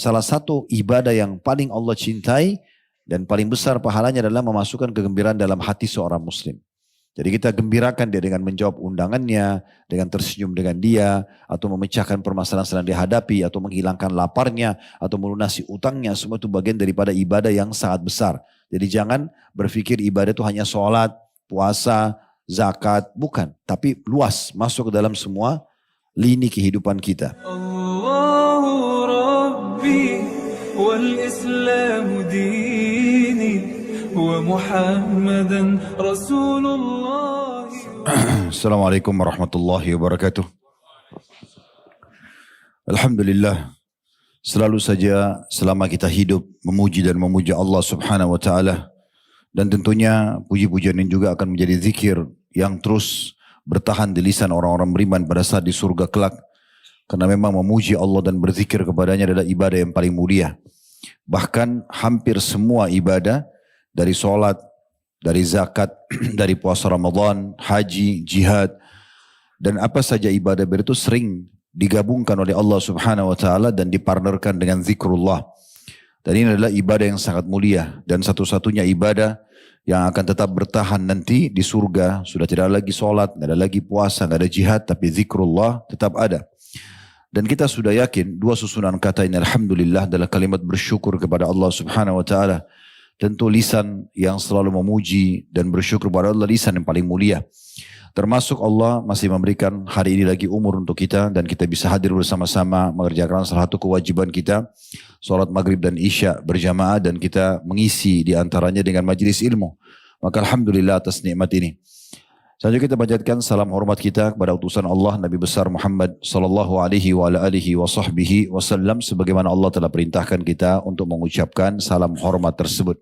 Salah satu ibadah yang paling Allah cintai dan paling besar pahalanya adalah memasukkan kegembiraan dalam hati seorang muslim. Jadi kita gembirakan dia dengan menjawab undangannya, dengan tersenyum dengan dia, atau memecahkan permasalahan yang sedang dihadapi, atau menghilangkan laparnya, atau melunasi utangnya. Semua itu bagian daripada ibadah yang sangat besar. Jadi jangan berpikir ibadah itu hanya sholat, puasa, zakat, bukan. Tapi luas, masuk ke dalam semua lini kehidupan kita. Allahu Rabbi wal Islam dini wa Muhammadan Rasulullah. Assalamualaikum warahmatullahi wabarakatuh. Alhamdulillah, selalu saja selama kita hidup memuji dan memuja Allah Subhanahu wa taala, dan tentunya puji-pujian ini juga akan menjadi zikir yang terus bertahan di lisan orang-orang beriman pada saat di surga kelak. Karena memang memuji Allah dan berzikir kepadanya adalah ibadah yang paling mulia. Bahkan hampir semua ibadah, dari sholat, dari zakat, dari puasa Ramadan, haji, jihad, dan apa saja ibadah itu sering digabungkan oleh Allah Subhanahu wa taala dan dipartnerkan dengan zikrullah. Dan ini adalah ibadah yang sangat mulia dan satu-satunya ibadah yang akan tetap bertahan nanti di surga. Sudah tidak ada lagi sholat, tidak ada lagi puasa, tidak ada jihad, tapi zikrullah tetap ada. Dan kita sudah yakin dua susunan kata ini alhamdulillah adalah kalimat bersyukur kepada Allah Subhanahu wa taala. Tentu lisan yang selalu memuji dan bersyukur kepada Allah lisan yang paling mulia. Termasuk Allah masih memberikan hari ini lagi umur untuk kita dan kita bisa hadir bersama-sama mengerjakan salah satu kewajiban kita, sholat maghrib dan isya berjamaah, dan kita mengisi di antaranya dengan majelis ilmu. Maka alhamdulillah atas nikmat ini. Selanjutnya kita panjatkan salam hormat kita kepada utusan Allah Nabi besar Muhammad sallallahu alaihi wa alihi wa sahbihi wasallam, sebagaimana Allah telah perintahkan kita untuk mengucapkan salam hormat tersebut.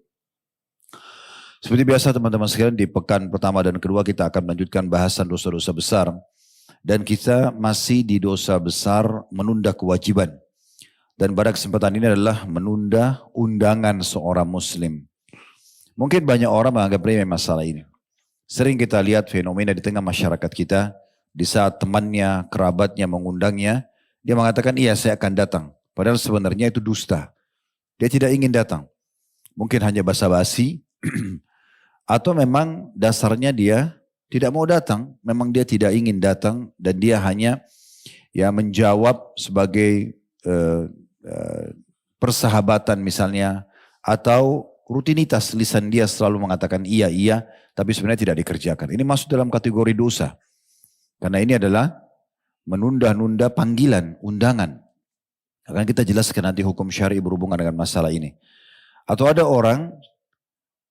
Seperti biasa teman-teman sekalian, di pekan pertama dan kedua kita akan melanjutkan bahasan dosa-dosa besar. Dan kita masih di dosa besar menunda kewajiban. Dan pada kesempatan ini adalah menunda undangan seorang muslim. Mungkin banyak orang menganggap remeh masalah ini. Sering kita lihat fenomena di tengah masyarakat kita, di saat temannya, kerabatnya mengundangnya, dia mengatakan iya saya akan datang. Padahal sebenarnya itu dusta. Dia tidak ingin datang. Mungkin hanya basa-basi, atau memang dasarnya dia tidak mau datang, memang dia tidak ingin datang dan dia hanya menjawab sebagai persahabatan misalnya, atau rutinitas lisan dia selalu mengatakan iya, tapi sebenarnya tidak dikerjakan. Ini masuk dalam kategori dosa. Karena ini adalah menunda-nunda panggilan, undangan. Akan kita jelaskan nanti hukum syar'i berhubungan dengan masalah ini. Atau ada orang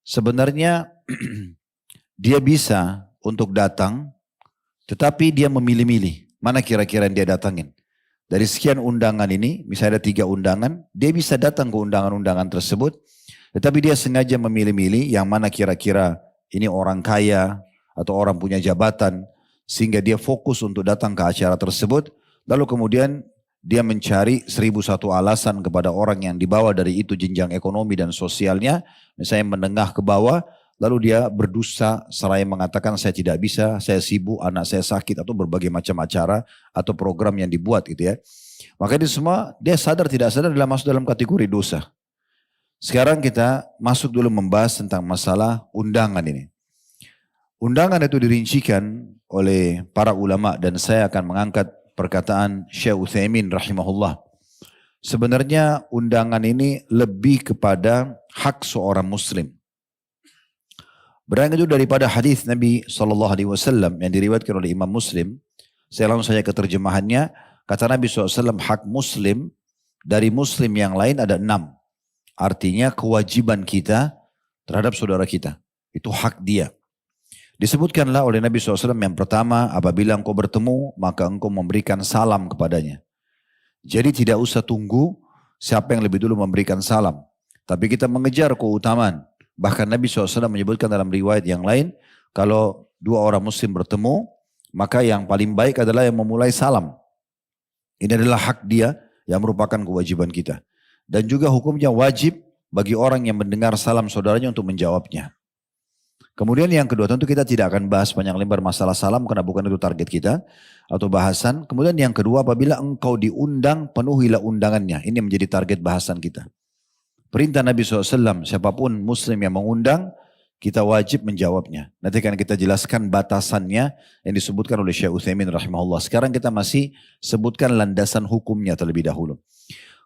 sebenarnya dia bisa untuk datang, tetapi dia memilih-milih mana kira-kira yang dia datangin. Dari sekian undangan ini, misalnya ada 3 undangan, dia bisa datang ke undangan-undangan tersebut, tetapi dia sengaja memilih-milih yang mana kira-kira ini orang kaya atau orang punya jabatan, sehingga dia fokus untuk datang ke acara tersebut, lalu kemudian dia mencari 1001 alasan kepada orang yang dibawa dari itu jenjang ekonomi dan sosialnya, misalnya menengah ke bawah, lalu dia berdusta seraya mengatakan saya tidak bisa, saya sibuk, anak saya sakit, atau berbagai macam acara atau program yang dibuat gitu ya. Maka itu semua dia sadar tidak sadar adalah masuk dalam kategori dosa. Sekarang kita masuk dulu membahas tentang masalah undangan ini. Undangan itu dirincikan oleh para ulama dan saya akan mengangkat perkataan Syekh Utsaimin rahimahullah. Sebenarnya undangan ini lebih kepada hak seorang muslim. Berangkat daripada hadis Nabi SAW yang diriwayatkan oleh Imam Muslim. Saya langsung saja ke terjemahannya. Kata Nabi SAW, hak muslim dari muslim yang lain ada 6. Artinya kewajiban kita terhadap saudara kita. Itu hak dia. Disebutkanlah oleh Nabi SAW yang pertama, apabila engkau bertemu, maka engkau memberikan salam kepadanya. Jadi tidak usah tunggu siapa yang lebih dulu memberikan salam. Tapi kita mengejar keutamaan. Bahkan Nabi SAW menyebutkan dalam riwayat yang lain, kalau 2 orang muslim bertemu, maka yang paling baik adalah yang memulai salam. Ini adalah hak dia yang merupakan kewajiban kita. Dan juga hukumnya wajib bagi orang yang mendengar salam saudaranya untuk menjawabnya. Kemudian yang kedua, tentu kita tidak akan bahas panjang lebar masalah salam karena bukan itu target kita atau bahasan. Kemudian yang kedua, apabila engkau diundang, penuhilah undangannya. Ini menjadi target bahasan kita. Perintah Nabi SAW, siapapun muslim yang mengundang, kita wajib menjawabnya. Nanti akan kita jelaskan batasannya yang disebutkan oleh Syekh Utsaimin rahimahullah. Sekarang kita masih sebutkan landasan hukumnya terlebih dahulu.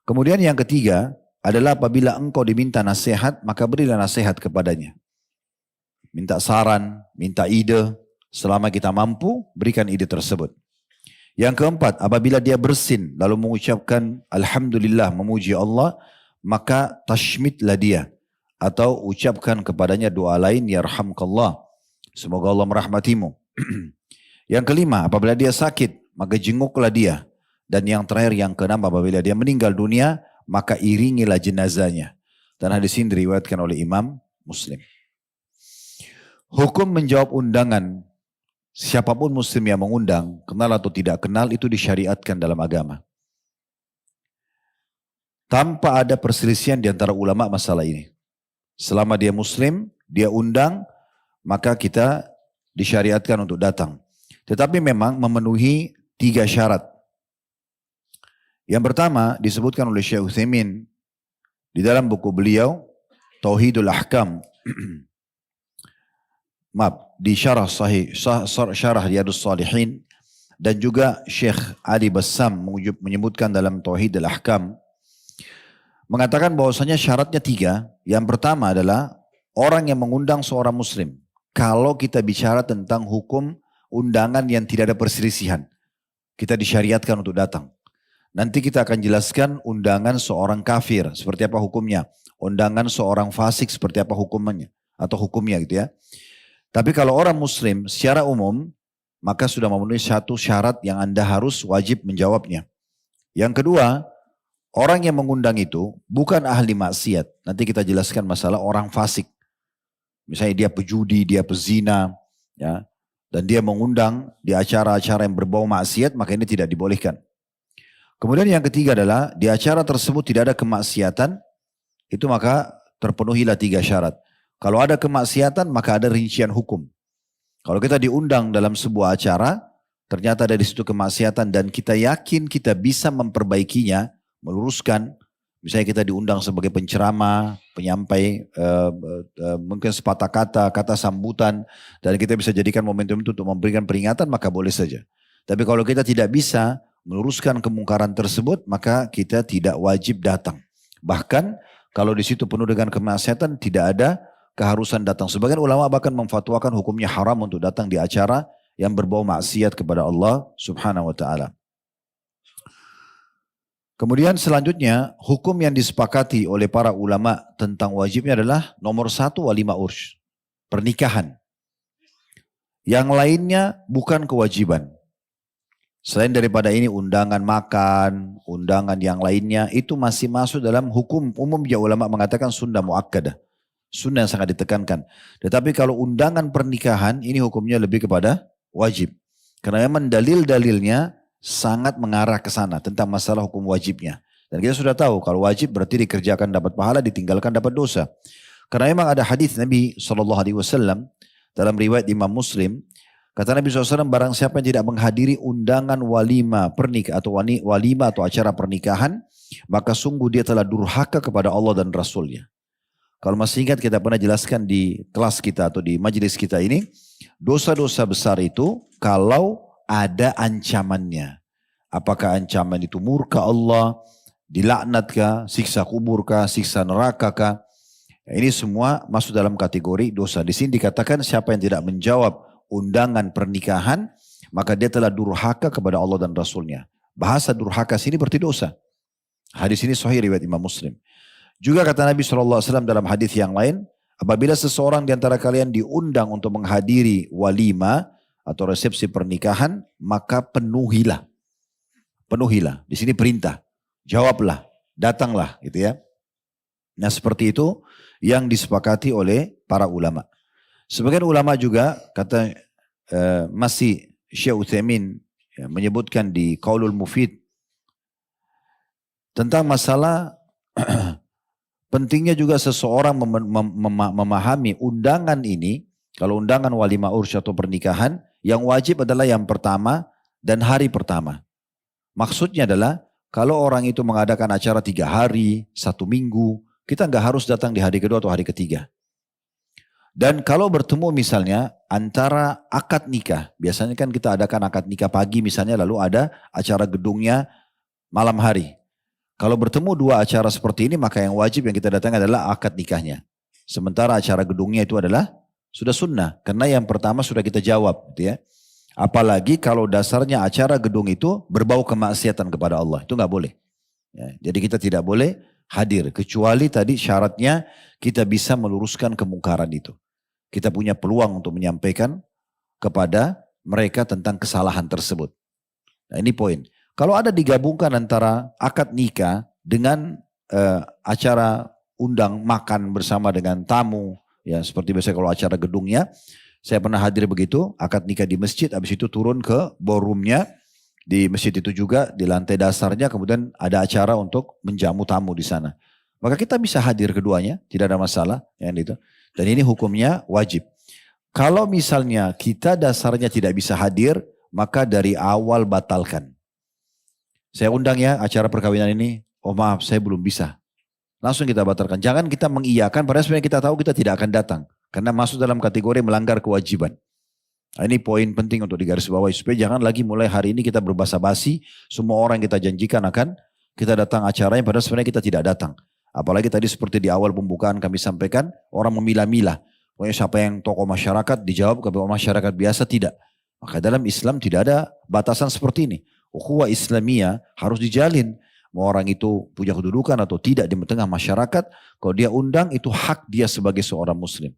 Kemudian yang ketiga adalah apabila engkau diminta nasihat, maka berilah nasihat kepadanya. Minta saran, minta ide, selama kita mampu berikan ide tersebut. Yang keempat, apabila dia bersin lalu mengucapkan Alhamdulillah, memuji Allah, maka tashmitlah dia. Atau ucapkan kepadanya doa lain, yarhamkallah, semoga Allah merahmatimu. Yang kelima, apabila dia sakit, maka jenguklah dia. Dan yang terakhir, yang keenam, apabila dia meninggal dunia, maka iringilah jenazahnya. Dan hadis ini diriwayatkan oleh Imam Muslim. Hukum menjawab undangan, siapapun muslim yang mengundang, kenal atau tidak kenal, itu disyariatkan dalam agama. Tanpa ada perselisihan di antara ulama masalah ini. Selama dia muslim, dia undang, maka kita disyariatkan untuk datang. Tetapi memang memenuhi 3 syarat. Yang pertama disebutkan oleh Syekh Utsaimin di dalam buku beliau, Tauhidul Ahkam. Di syarah sahih, syarah Riyadhus Shalihin, dan juga Syekh Ali Bassam menyebutkan dalam Tauhidul Ahkam, mengatakan bahwasanya syaratnya 3. Yang pertama adalah orang yang mengundang seorang muslim. Kalau kita bicara tentang hukum undangan yang tidak ada perselisihan, kita disyariatkan untuk datang. Nanti kita akan jelaskan undangan seorang kafir seperti apa hukumnya, undangan seorang fasik seperti apa hukumannya atau hukumnya gitu ya. Tapi kalau orang muslim secara umum, maka sudah memenuhi 1 syarat yang Anda harus wajib menjawabnya. Yang kedua, orang yang mengundang itu bukan ahli maksiat. Nanti kita jelaskan masalah orang fasik. Misalnya dia pejudi, dia pezina, ya, dan dia mengundang di acara-acara yang berbau maksiat, maka ini tidak dibolehkan. Kemudian yang ketiga adalah di acara tersebut tidak ada kemaksiatan, itu maka terpenuhilah 3 syarat. Kalau ada kemaksiatan maka ada rincian hukum. Kalau kita diundang dalam sebuah acara, ternyata ada di situ kemaksiatan dan kita yakin kita bisa memperbaikinya, meluruskan. Misalnya kita diundang sebagai penceramah, penyampai, mungkin sepatah kata, kata sambutan, dan kita bisa jadikan momentum itu untuk memberikan peringatan, maka boleh saja. Tapi kalau kita tidak bisa meluruskan kemungkaran tersebut, maka kita tidak wajib datang. Bahkan kalau di situ penuh dengan kemaksiatan, tidak ada keharusan datang. Sebagian ulama bahkan memfatwakan hukumnya haram untuk datang di acara yang berbau maksiat kepada Allah Subhanahu wa taala. Kemudian selanjutnya, hukum yang disepakati oleh para ulama tentang wajibnya adalah nomor 1 walima urs, pernikahan. Yang lainnya bukan kewajiban. Selain daripada ini undangan makan, undangan yang lainnya itu masih masuk dalam hukum umum ya, ulama mengatakan sunnah muakkadah. Sunnah yang sangat ditekankan. Tetapi kalau undangan pernikahan ini hukumnya lebih kepada wajib. Karena memang dalil-dalilnya sangat mengarah ke sana tentang masalah hukum wajibnya. Dan kita sudah tahu kalau wajib berarti dikerjakan dapat pahala, ditinggalkan dapat dosa. Karena memang ada hadis Nabi SAW dalam riwayat Imam Muslim. Kata Nabi SAW, barang siapa yang tidak menghadiri undangan walima pernikahan atau walima atau acara pernikahan, maka sungguh dia telah durhaka kepada Allah dan Rasulnya. Kalau masih ingat kita pernah jelaskan di kelas kita atau di majelis kita ini, dosa-dosa besar itu kalau ada ancamannya. Apakah ancaman itu murka Allah, dilaknatkah, siksa kuburkah, siksa nerakakah? Ini semua masuk dalam kategori dosa. Di sini dikatakan siapa yang tidak menjawab undangan pernikahan, maka dia telah durhaka kepada Allah dan Rasulnya. Bahasa durhaka sini berarti dosa. Hadis ini sahih riwayat Imam Muslim. Juga kata Nabi SAW dalam hadis yang lain, apabila seseorang di antara kalian diundang untuk menghadiri walima atau resepsi pernikahan, maka penuhilah. Penuhilah. Di sini perintah. Jawablah. Datanglah. Gitu ya. Nah seperti itu yang disepakati oleh para ulama. Sebagian ulama juga kata masih Syekh Utsaimin ya, menyebutkan di Qaulul Mufid tentang masalah pentingnya juga seseorang memahami undangan ini Kalau undangan walimah urus atau pernikahan, yang wajib adalah yang pertama dan hari pertama. Maksudnya adalah kalau orang itu mengadakan acara 3 hari, 1 minggu, kita nggak harus datang di hari kedua atau hari ketiga. Dan kalau bertemu misalnya antara akad nikah, biasanya kan kita adakan akad nikah pagi misalnya, lalu ada acara gedungnya malam hari. Kalau bertemu 2 acara seperti ini, maka yang wajib yang kita datang adalah akad nikahnya. Sementara acara gedungnya itu adalah sudah sunnah, karena yang pertama sudah kita jawab, gitu ya. Apalagi kalau dasarnya acara gedung itu berbau kemaksiatan kepada Allah, itu nggak boleh. Ya, jadi kita tidak boleh hadir, kecuali tadi syaratnya kita bisa meluruskan kemungkaran itu. Kita punya peluang untuk menyampaikan kepada mereka tentang kesalahan tersebut. Nah ini poin. Kalau ada digabungkan antara akad nikah dengan acara undang makan bersama dengan tamu, ya seperti biasa kalau acara gedungnya, saya pernah hadir begitu, akad nikah di masjid, habis itu turun ke ballroomnya, di masjid itu juga, di lantai dasarnya, kemudian ada acara untuk menjamu tamu di sana. Maka kita bisa hadir keduanya, tidak ada masalah. Ya, gitu. Dan ini hukumnya wajib. Kalau misalnya kita dasarnya tidak bisa hadir, maka dari awal batalkan. Saya undang ya acara perkawinan ini, oh maaf saya belum bisa. Langsung kita batalkan. Jangan kita mengiyakan, padahal sebenarnya kita tahu kita tidak akan datang. Karena masuk dalam kategori melanggar kewajiban. Nah, ini poin penting untuk digarisbawahi. Supaya jangan lagi mulai hari ini kita berbasa-basi. Semua orang yang kita janjikan akan kita datang acaranya, padahal sebenarnya kita tidak datang. Apalagi tadi seperti di awal pembukaan kami sampaikan, orang memilah-milah. Pokoknya siapa yang tokoh masyarakat dijawab, kalau masyarakat biasa tidak. Maka dalam Islam tidak ada batasan seperti ini. Ukhuwah Islamiyah harus dijalin. Mau orang itu punya kedudukan atau tidak di tengah masyarakat, kalau dia undang itu hak dia sebagai seorang muslim.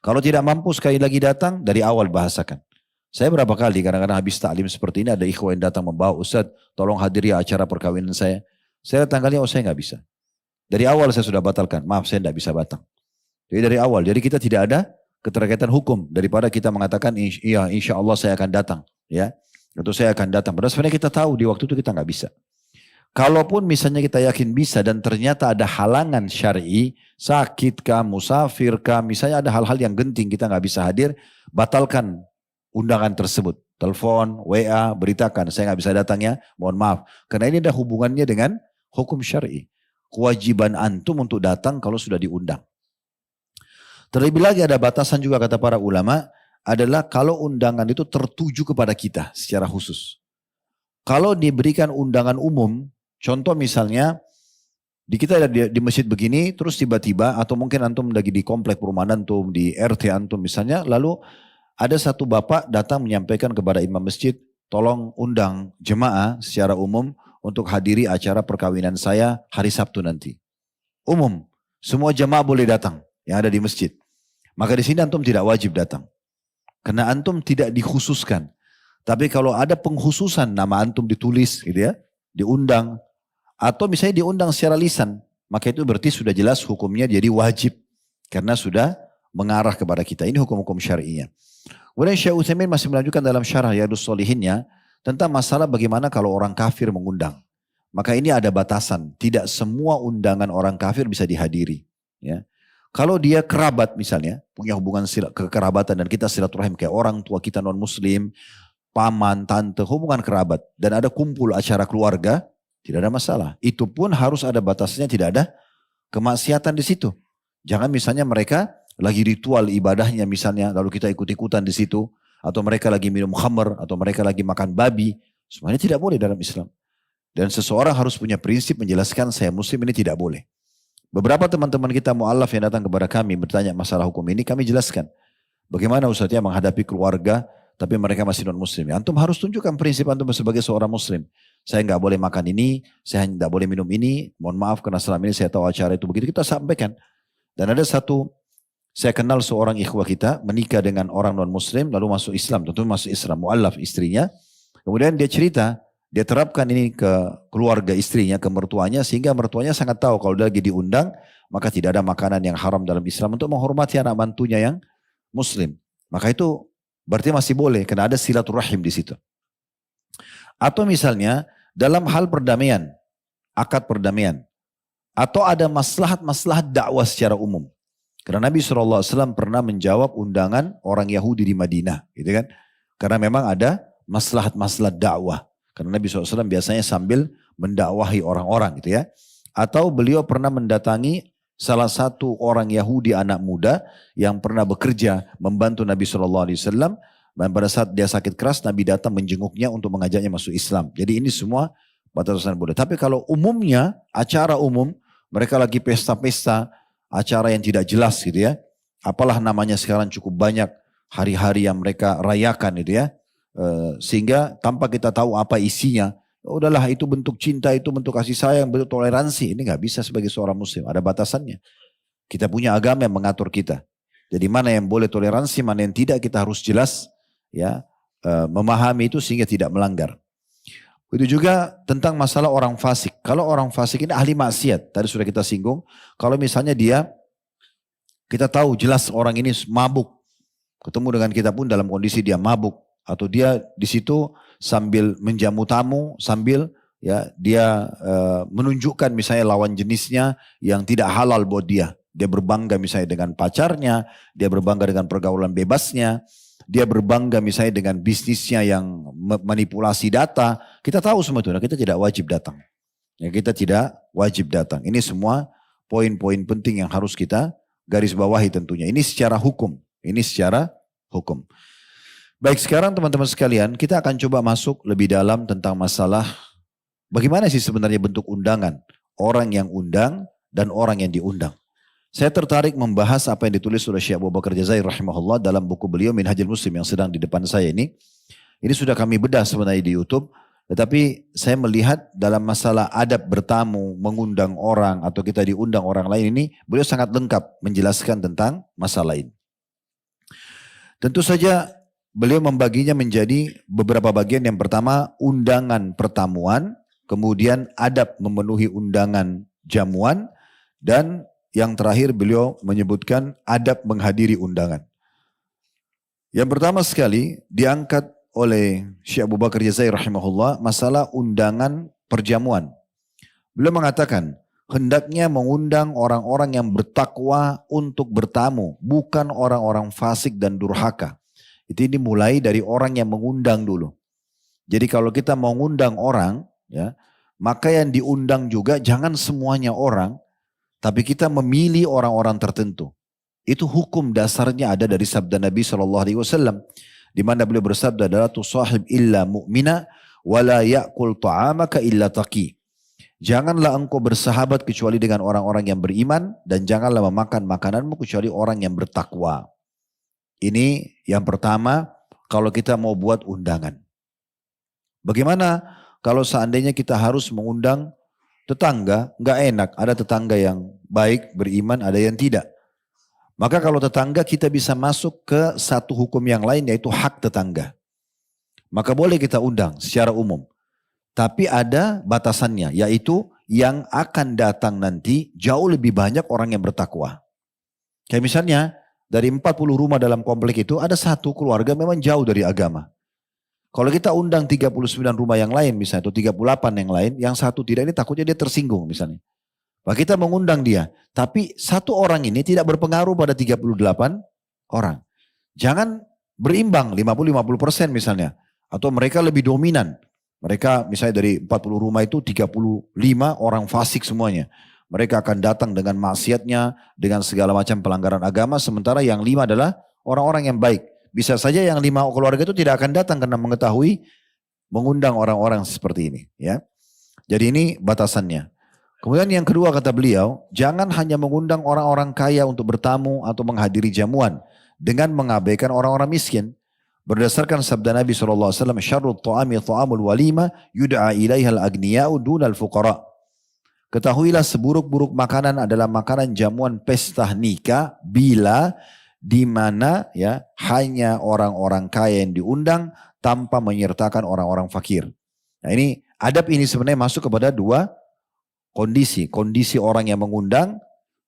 Kalau tidak mampu sekali lagi datang, dari awal bahasakan. Saya berapa kali kadang-kadang habis taklim seperti ini, ada ikhwan yang datang membawa, Ustaz tolong hadiri acara perkawinan saya. Saya datang kali, oh saya nggak bisa. Dari awal saya sudah batalkan, maaf saya tidak bisa datang. Jadi dari awal, jadi kita tidak ada keterkaitan hukum daripada kita mengatakan iya insya Allah saya akan datang, ya, atau saya akan datang. Padahal sebenarnya kita tahu di waktu itu kita nggak bisa. Kalaupun misalnya kita yakin bisa dan ternyata ada halangan syar'i, sakit kah, musafir kah, misalnya ada hal-hal yang genting kita nggak bisa hadir, batalkan undangan tersebut. Telepon, WA, beritakan saya nggak bisa datang ya, mohon maaf. Karena ini ada hubungannya dengan hukum syar'i. Kewajiban antum untuk datang kalau sudah diundang. Terlebih lagi ada batasan juga kata para ulama, adalah kalau undangan itu tertuju kepada kita secara khusus. Kalau diberikan undangan umum, contoh misalnya kita ada di masjid begini, terus tiba-tiba atau mungkin antum lagi di komplek perumahan antum, di RT antum misalnya, lalu ada satu bapak datang menyampaikan kepada imam masjid, tolong undang jemaah secara umum untuk hadiri acara perkawinan saya hari Sabtu nanti. Umum, semua jemaah boleh datang yang ada di masjid. Maka di sini antum tidak wajib datang. Karena antum tidak dikhususkan. Tapi kalau ada pengkhususan nama antum ditulis gitu ya, diundang. Atau misalnya diundang secara lisan. Maka itu berarti sudah jelas hukumnya jadi wajib. Karena sudah mengarah kepada kita. Ini hukum-hukum syar'inya. Kemudian Syekh Utsaimin masih melanjutkan dalam syarah Riyadhus Shalihinnya tentang masalah bagaimana kalau orang kafir mengundang. Maka ini ada batasan. Tidak semua undangan orang kafir bisa dihadiri. Ya. Kalau dia kerabat misalnya, punya hubungan kekerabatan dan kita silaturahim kayak orang tua kita non muslim, paman, tante, hubungan kerabat. Dan ada kumpul acara keluarga, tidak ada masalah. Itu pun harus ada batasnya, tidak ada kemaksiatan di situ. Jangan misalnya mereka lagi ritual ibadahnya misalnya, lalu kita ikut-ikutan di situ. Atau mereka lagi minum khamr, atau mereka lagi makan babi. Semuanya tidak boleh dalam Islam. Dan seseorang harus punya prinsip menjelaskan saya muslim ini tidak boleh. Beberapa teman-teman kita mu'alaf yang datang kepada kami bertanya masalah hukum ini, kami jelaskan. Bagaimana Ustaz ya menghadapi keluarga, tapi mereka masih non muslim. Antum harus tunjukkan prinsip antum sebagai seorang muslim. Saya nggak boleh makan ini, saya tidak boleh minum ini. Mohon maaf karena selama ini saya tahu acara itu begitu, kita sampaikan. Dan ada satu, saya kenal seorang ikhwah kita menikah dengan orang non muslim lalu masuk Islam, tentu masuk Islam, mu'alaf istrinya. Kemudian dia cerita, dia terapkan ini ke keluarga istrinya, ke mertuanya, sehingga mertuanya sangat tahu kalau dia lagi diundang, maka tidak ada makanan yang haram dalam Islam untuk menghormati anak mantunya yang muslim. Maka itu berarti masih boleh, karena ada silaturahim di situ. Atau misalnya dalam hal perdamaian, akad perdamaian, atau ada maslahat-maslahat dakwah secara umum. Karena Nabi SAW pernah menjawab undangan orang Yahudi di Madinah, gitu kan? Karena memang ada maslahat-maslahat dakwah. Karena Nabi SAW biasanya sambil mendakwahi orang-orang, gitu ya. Atau beliau pernah mendatangi salah satu orang Yahudi anak muda yang pernah bekerja membantu Nabi SAW. Dan pada saat dia sakit keras, Nabi datang menjenguknya untuk mengajaknya masuk Islam. Jadi ini semua batasan boleh. Tapi kalau umumnya, acara umum, mereka lagi pesta-pesta, acara yang tidak jelas gitu ya. Apalah namanya sekarang cukup banyak hari-hari yang mereka rayakan gitu ya. Sehingga tanpa kita tahu apa isinya, udahlah itu bentuk cinta, itu bentuk kasih sayang, bentuk toleransi. Ini gak bisa sebagai seorang muslim, ada batasannya. Kita punya agama yang mengatur kita. Jadi mana yang boleh toleransi, mana yang tidak, kita harus jelas ya, memahami itu sehingga tidak melanggar. Itu juga tentang masalah orang fasik. Kalau orang fasik ini ahli maksiat, tadi sudah kita singgung. Kalau misalnya kita tahu jelas orang ini mabuk, ketemu dengan kita pun dalam kondisi dia mabuk, atau dia di situ sambil menjamu tamu, sambil ya dia menunjukkan misalnya lawan jenisnya yang tidak halal buat dia. Dia berbangga misalnya dengan pacarnya, dia berbangga dengan pergaulan bebasnya. Dia berbangga misalnya dengan bisnisnya yang manipulasi data. Kita tahu semua itu, nah kita tidak wajib datang. Ya, kita tidak wajib datang. Ini semua poin-poin penting yang harus kita garis bawahi tentunya. Ini secara hukum. Ini secara hukum. Baik, sekarang teman-teman sekalian, kita akan coba masuk lebih dalam tentang masalah bagaimana sih sebenarnya bentuk undangan. Orang yang undang dan orang yang diundang. Saya tertarik membahas apa yang ditulis oleh Syekh Abu Bakar Jazair rahimahullah dalam buku beliau Minhajul Muslim yang sedang di depan saya ini. Ini sudah kami bedah sebenarnya di YouTube. Tetapi saya melihat dalam masalah adab bertamu, mengundang orang atau kita diundang orang lain ini, beliau sangat lengkap menjelaskan tentang masalah ini. Tentu saja beliau membaginya menjadi beberapa bagian. Yang pertama undangan pertamuan, kemudian adab memenuhi undangan jamuan, dan yang terakhir beliau menyebutkan adab menghadiri undangan. Yang pertama sekali diangkat oleh Syekh Abu Bakar Jazair rahimahullah masalah undangan perjamuan. Beliau mengatakan hendaknya mengundang orang-orang yang bertakwa untuk bertamu, bukan orang-orang fasik dan durhaka. Itu dimulai dari orang yang mengundang dulu. Jadi kalau kita mau ngundang orang, ya, maka yang diundang juga jangan semuanya orang, tapi kita memilih orang-orang tertentu. Itu hukum dasarnya ada dari sabda Nabi SAW. Di mana beliau bersabda adalah tusahib illa mu'mina wa la ya'kul ta'amaka illa taqi. Janganlah engkau bersahabat kecuali dengan orang-orang yang beriman, dan janganlah memakan makananmu kecuali orang yang bertakwa. Ini yang pertama kalau kita mau buat undangan. Bagaimana kalau seandainya kita harus mengundang tetangga? Nggak enak, ada tetangga yang baik, beriman, ada yang tidak. Maka kalau tetangga kita bisa masuk ke satu hukum yang lain, yaitu hak tetangga. Maka boleh kita undang secara umum. Tapi ada batasannya, yaitu yang akan datang nanti jauh lebih banyak orang yang bertakwa. Kayak misalnya dari 40 rumah dalam komplek itu ada satu keluarga memang jauh dari agama. Kalau kita undang 39 rumah yang lain misalnya, atau 38 yang lain, yang satu tidak, ini takutnya dia tersinggung misalnya. Maka kita mengundang dia. Tapi satu orang ini tidak berpengaruh pada 38 orang. Jangan berimbang 50-50% misalnya. Atau mereka lebih dominan. Mereka misalnya dari 40 rumah itu 35 orang fasik semuanya. Mereka akan datang dengan maksiatnya, dengan segala macam pelanggaran agama. Sementara yang 5 adalah orang-orang yang baik. Bisa saja yang 5 keluarga itu tidak akan datang karena mengetahui mengundang orang-orang seperti ini. Ya. Jadi ini batasannya. Kemudian yang kedua kata beliau, jangan hanya mengundang orang-orang kaya untuk bertamu atau menghadiri jamuan dengan mengabaikan orang-orang miskin. Berdasarkan sabda Nabi SAW, syarrut ta'ami ta'amul walima yud'a ilaihal agniya'u dunal fuqara. Ketahuilah seburuk-buruk makanan adalah makanan jamuan pesta nikah bila di mana ya hanya orang-orang kaya yang diundang tanpa menyertakan orang-orang fakir. Nah ini adab ini sebenarnya masuk kepada dua kondisi. Kondisi orang yang mengundang,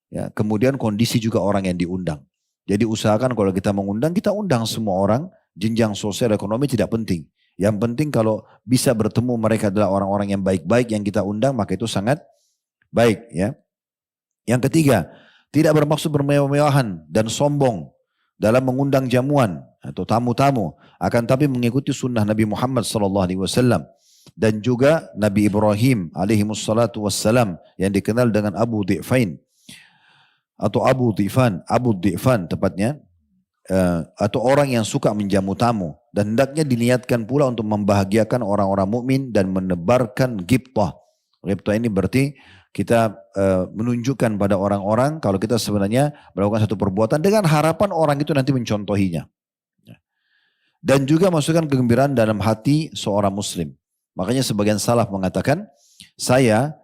ya, kemudian kondisi juga orang yang diundang. Jadi usahakan kalau kita mengundang, kita undang semua orang, jenjang sosial ekonomi tidak penting. Yang penting kalau bisa bertemu mereka adalah orang-orang yang baik-baik yang kita undang, maka itu sangat baik. Ya. Yang ketiga, Tidak bermaksud bermewah-mewahan dan sombong dalam mengundang jamuan atau tamu-tamu, akan tapi mengikuti sunnah Nabi Muhammad SAW dan juga Nabi Ibrahim alaihi wassalatu wassalam yang dikenal dengan Abu Dhi'fain atau Abu Dhi'fan tepatnya, atau orang yang suka menjamu tamu, dan hendaknya diniatkan pula untuk membahagiakan orang-orang mukmin dan menebarkan ghibtah. Ghibtah ini berarti kita menunjukkan pada orang-orang kalau kita sebenarnya melakukan satu perbuatan dengan harapan orang itu nanti mencontohinya. Dan juga masukkan kegembiraan dalam hati seorang muslim. Makanya sebagian salaf mengatakan, saya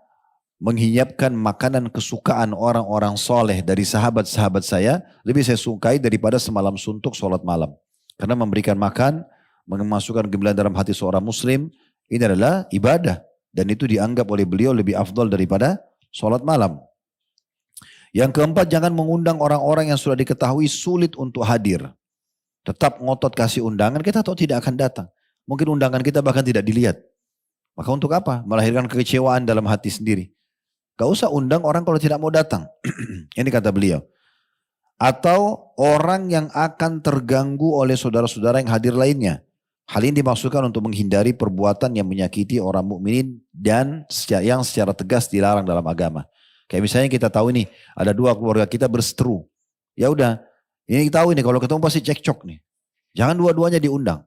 menyiapkan makanan kesukaan orang-orang soleh dari sahabat-sahabat saya, lebih saya sukai daripada semalam suntuk sholat malam. Karena memberikan makan, memasukkan gembira dalam hati seorang muslim, ini adalah ibadah. Dan itu dianggap oleh beliau lebih afdal daripada sholat malam. Yang keempat, jangan mengundang orang-orang yang sudah diketahui sulit untuk hadir. Tetap ngotot kasih undangan, kita tahu tidak akan datang. Mungkin undangan kita bahkan tidak dilihat. Maka untuk apa? Melahirkan kekecewaan dalam hati sendiri. Gak usah undang orang kalau tidak mau datang. Ini kata beliau. Atau orang yang akan terganggu oleh saudara-saudara yang hadir lainnya. Hal ini dimaksudkan untuk menghindari perbuatan yang menyakiti orang mukminin dan yang secara tegas dilarang dalam agama. Kayak misalnya kita tahu nih, ada dua keluarga kita berseteru. Ya udah, ini kita tahu ini kalau ketemu pasti cekcok nih. Jangan dua-duanya diundang.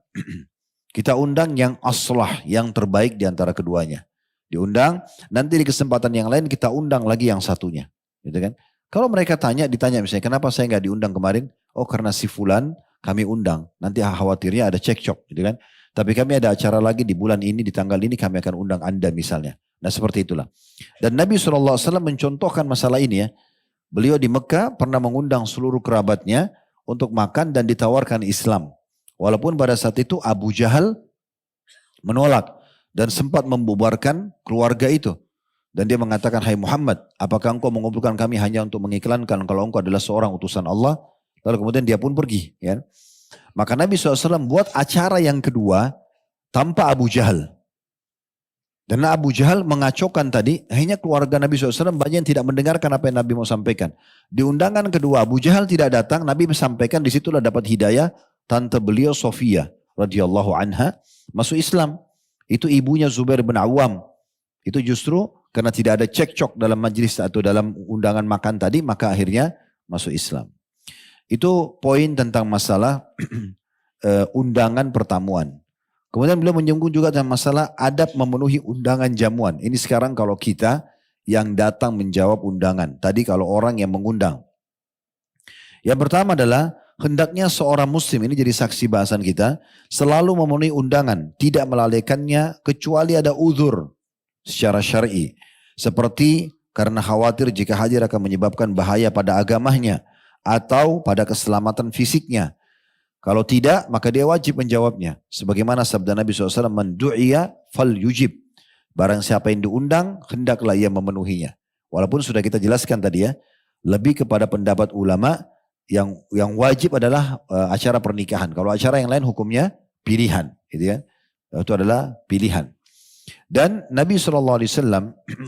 Kita undang yang aslah, yang terbaik di antara keduanya. Diundang, nanti di kesempatan yang lain kita undang lagi yang satunya. Gitu kan? Kalau mereka ditanya misalnya, kenapa saya nggak diundang kemarin? Oh karena si fulan kami undang, nanti khawatirnya ada cekcok gitu kan. Tapi kami ada acara lagi di bulan ini, di tanggal ini kami akan undang Anda misalnya. Nah seperti itulah. Dan Nabi SAW mencontohkan masalah ini ya. Beliau di Mekah pernah mengundang seluruh kerabatnya untuk makan dan ditawarkan Islam. Walaupun pada saat itu Abu Jahal menolak dan sempat membubarkan keluarga itu. Dan dia mengatakan, hai Muhammad, apakah engkau mengumpulkan kami hanya untuk mengiklankan kalau engkau adalah seorang utusan Allah? Lalu kemudian dia pun pergi. Ya. Maka Nabi SAW buat acara yang kedua tanpa Abu Jahal. Dan Abu Jahal mengacaukan tadi, akhirnya keluarga Nabi SAW banyak yang tidak mendengarkan apa yang Nabi mau sampaikan. Di undangan kedua Abu Jahal tidak datang, Nabi menyampaikan, disitulah dapat hidayah tante beliau Sofia radhiyallahu anha masuk Islam. Itu ibunya Zubair bin Awam. Itu justru karena tidak ada cekcok dalam majlis atau dalam undangan makan tadi, maka akhirnya masuk Islam. Itu poin tentang masalah undangan pertemuan. Kemudian beliau menyinggung juga tentang masalah adab memenuhi undangan jamuan. Ini sekarang kalau kita yang datang menjawab undangan. Tadi kalau orang yang mengundang. Yang pertama adalah hendaknya seorang muslim, ini jadi saksi bahasan kita, selalu memenuhi undangan. Tidak melalaikannya kecuali ada uzur secara syar'i. Seperti karena khawatir jika hadir akan menyebabkan bahaya pada agamanya. Atau pada keselamatan fisiknya. Kalau tidak, maka dia wajib menjawabnya. Sebagaimana sabda Nabi SAW, man du'iya fal yujib. Barang siapa yang diundang, hendaklah ia memenuhinya. Walaupun sudah kita jelaskan tadi ya, lebih kepada pendapat ulama yang wajib adalah acara pernikahan. Kalau acara yang lain hukumnya pilihan. Gitu ya. Itu adalah pilihan. Dan Nabi SAW